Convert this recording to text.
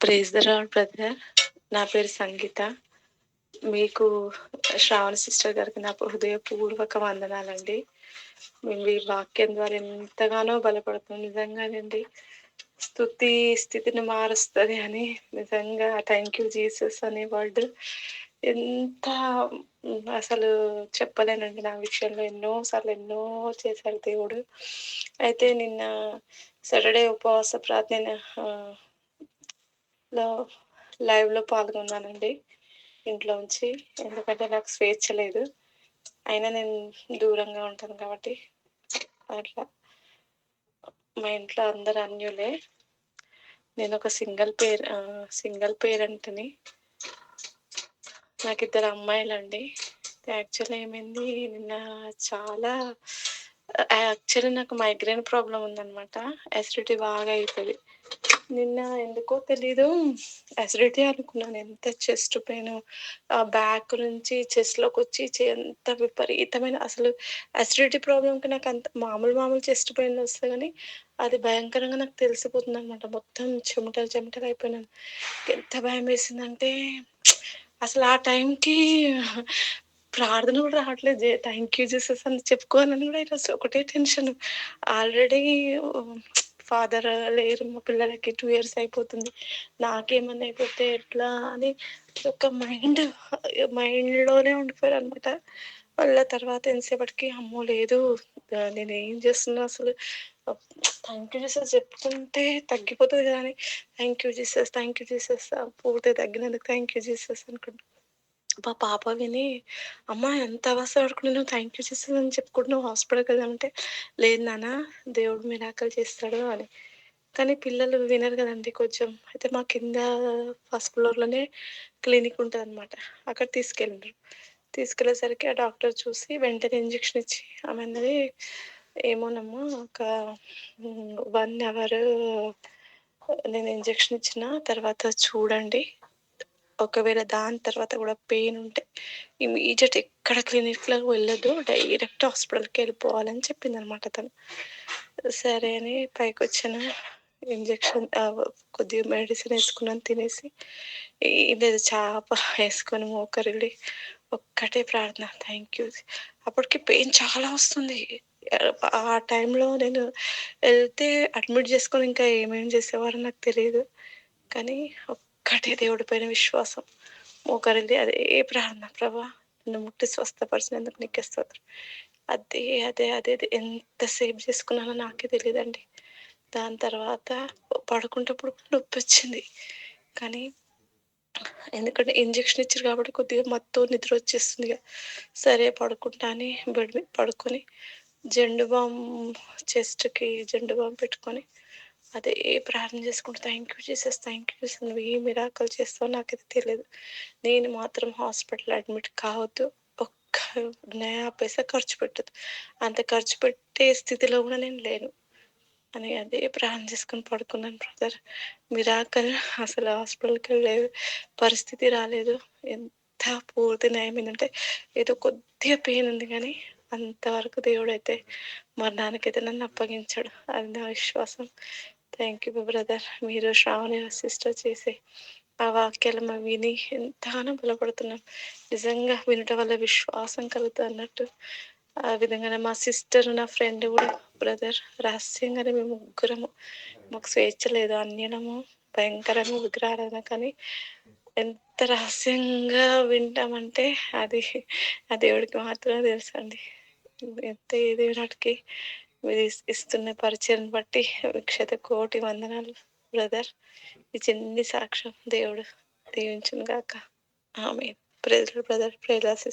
Praise the lord brother. నా పేరు సంగీత. మీకు శ్రావణి సిస్టర్ గారికి నా హృదయపూర్వక వందనాలండి. మేము ఈ వాక్యం ద్వారా ఎంతగానో బలపడుతున్నాం. నిజంగానండి, స్తుతి స్థితిని మారుస్తుంది అని నిజంగా థ్యాంక్ యూ జీసస్ అనే వర్డ్ ఎంత అసలు చెప్పలేనండి. నా విషయంలో ఎన్నోసార్లు ఎన్నో చేశాడు దేవుడు. అయితే నిన్న సాటర్డే ఉపవాస ప్రార్థన లో లైవ్లో పాల్గొన్నానండి ఇంట్లోంచి. ఎందుకంటే నాకు స్వేచ్ఛ లేదు, అయినా నేను దూరంగా ఉంటాను కాబట్టి. అట్లా మా ఇంట్లో అందరు అన్యులే. నేను ఒక సింగిల్ పేరెంట్ని. నాకు ఇద్దరు అమ్మాయిలండి. యాక్చువల్లీ ఏమైంది, నిన్న చాలా యాక్చువల్లీ నాకు మైగ్రేన్ ప్రాబ్లం ఉందన్నమాట. అసిడిటీ బాగా అవుతుంది. నిన్న ఎందుకో తెలీదు, అసిడిటీ అనుకున్నాను. ఎంత చెస్ట్ పెయిన్, ఆ బ్యాక్ నుంచి చెస్ట్లోకి వచ్చి ఎంత విపరీతమైన అసలు అసిడిటీ ప్రాబ్లంకి నాకు అంత మామూలు చెస్ట్ పెయిన్ వస్తుంది, కానీ అది భయంకరంగా నాకు తెలిసిపోతుంది అనమాట. మొత్తం చెమటలు అయిపోయినాను. ఎంత భయం వేసిందంటే అసలు ఆ టైంకి ప్రార్థన కూడా రావట్లేదు. థ్యాంక్ యూ జీసస్ అని చెప్పుకోవాలని కూడా ఈరోజు ఒకటే టెన్షన్. ఆల్రెడీ ఫాదర్ లేరు, మా పిల్లలకి 2 years అయిపోతుంది. నాకేమన్నా అయిపోతే ఎట్లా అని ఒక మైండ్లోనే ఉండిపోయారు అనమాట. వాళ్ళ తర్వాత ఎంతసేపటికి అమ్మో లేదు, నేను ఏం చేస్తున్నా అసలు, థ్యాంక్ యూ జీసస్ చెప్పుకుంటే తగ్గిపోతుంది కదా అని థ్యాంక్ యూ జీసస్ పూర్తి తగ్గినందుకు థ్యాంక్ యూ జీసస్ అనుకుంటా. మా పాప విని, అమ్మ ఎంత అవస్థ పడుకుని నువ్వు థ్యాంక్ యూ జీసస్ అని చెప్పుకుంటున్నావు, హాస్పిటల్కి వెళ్దామంటే లేదు నాన్న, దేవుడు మిరాకల్ చేస్తాడు అని. కానీ పిల్లలు వినరు కదండి కొంచెం. అయితే మా కింద ఫస్ట్ ఫ్లోర్లోనే క్లినిక్ ఉంటుంది అనమాట. అక్కడ తీసుకెళ్ళేసరికి ఆ డాక్టర్ చూసి వెంటనే ఇంజెక్షన్ ఇచ్చి ఆమె అన్నది, ఏమోనమ్మా ఒక 1 hour నేను ఇంజెక్షన్ ఇచ్చిన తర్వాత చూడండి, ఒకవేళ దాని తర్వాత కూడా పెయిన్ ఉంటే ఇమీడియట్ ఎక్కడ క్లినిక్లో వెళ్ళొద్దు, డైరెక్ట్ హాస్పిటల్కి వెళ్ళిపోవాలని చెప్పింది అనమాట తను. సరే అని పైకి వచ్చాను. ఇంజెక్షన్ కొద్దిగా మెడిసిన్ వేసుకున్నాను, తినేసి లేదు చాప వేసుకొని మోకరిల్లి ఒక్కటే ప్రార్థన, థ్యాంక్ యూ. అప్పటికి పెయిన్ చాలా వస్తుంది. ఆ టైంలో నేను వెళ్తే అడ్మిట్ చేసుకొని ఇంకా ఏమేమి చేసేవారో నాకు తెలియదు. కానీ ఒక్కటే దేవుడి పైన విశ్వాసం, మోకరిల్లి అదే ప్రార్థన, ప్రభా నన్ను ముట్టి స్వస్థపరిచినందుకు నీకే స్తోత్రం. అదే ఎంతసేపు చేసుకున్నానో నాకే తెలియదండి. దాని తర్వాత పడుకుంటప్పుడు నొప్పి వచ్చింది, కానీ ఎందుకంటే ఇంజెక్షన్ ఇచ్చారు కాబట్టి కొద్దిగా మత్తు నిద్ర వచ్చేస్తుంది ఇక. సరే పడుకుంటా అని బెడ్ మీద పడుకొని జెండు బామ్, చెస్ట్కి జెండు బామ్ పెట్టుకొని అదే ప్రార్థన చేసుకుంటూ థ్యాంక్ యూ జీసస్ నువ్వు ఏ మిరాకల్ చేస్తావో నాకైతే తెలియదు, నేను మాత్రం హాస్పిటల్ అడ్మిట్ కావద్దు, ఒక్క నయా పైసా ఖర్చు పెట్టద్దు, అంత ఖర్చు పెట్టే స్థితిలో కూడా నేను లేను అని అదే ప్రార్థన చేసుకొని పడుకున్నాను బ్రదర్. మిరాకల్, అసలు హాస్పిటల్కి వెళ్ళే పరిస్థితి రాలేదు. ఎంత పూర్తి నయమైందంటే ఏదో కొద్దిగా పెయిన్ ఉంది, కానీ అంతవరకు దేవుడైతే మరణానికైతే నన్ను అప్పగించాడు. అది నా విశ్వాసం. Thank you brother. మీరు శ్రావణి సిస్టర్ చేసే ఆ వాక్యాలు మేము విని ఎంతగానో బలపడుతున్నాం. నిజంగా వినటం వల్ల విశ్వాసం కలుగుతుంది అన్నట్టు. ఆ విధంగానే మా సిస్టర్, నా ఫ్రెండ్ కూడా బ్రదర్ రహస్యంగానే మేము ముగ్గురము, మాకు స్వేచ్ఛ లేదు, అన్యనము భయంకరంగా విగ్రహారాధన, కానీ ఎంత రహస్యంగా వింటామంటే అది ఆ దేవుడికి మాత్రమే తెలుసు అండి. ఎంత ఏది నాటికి మీరు ఇస్తున్న పరిచయం బట్టి కోటి వందనాలు బ్రదర్. ఈ చిన్ని సాక్ష్యం దేవుడు దీవించును గాక. ఆమె ప్రేజర్ బ్రదర్, ప్రేజర్ సిస్టర్.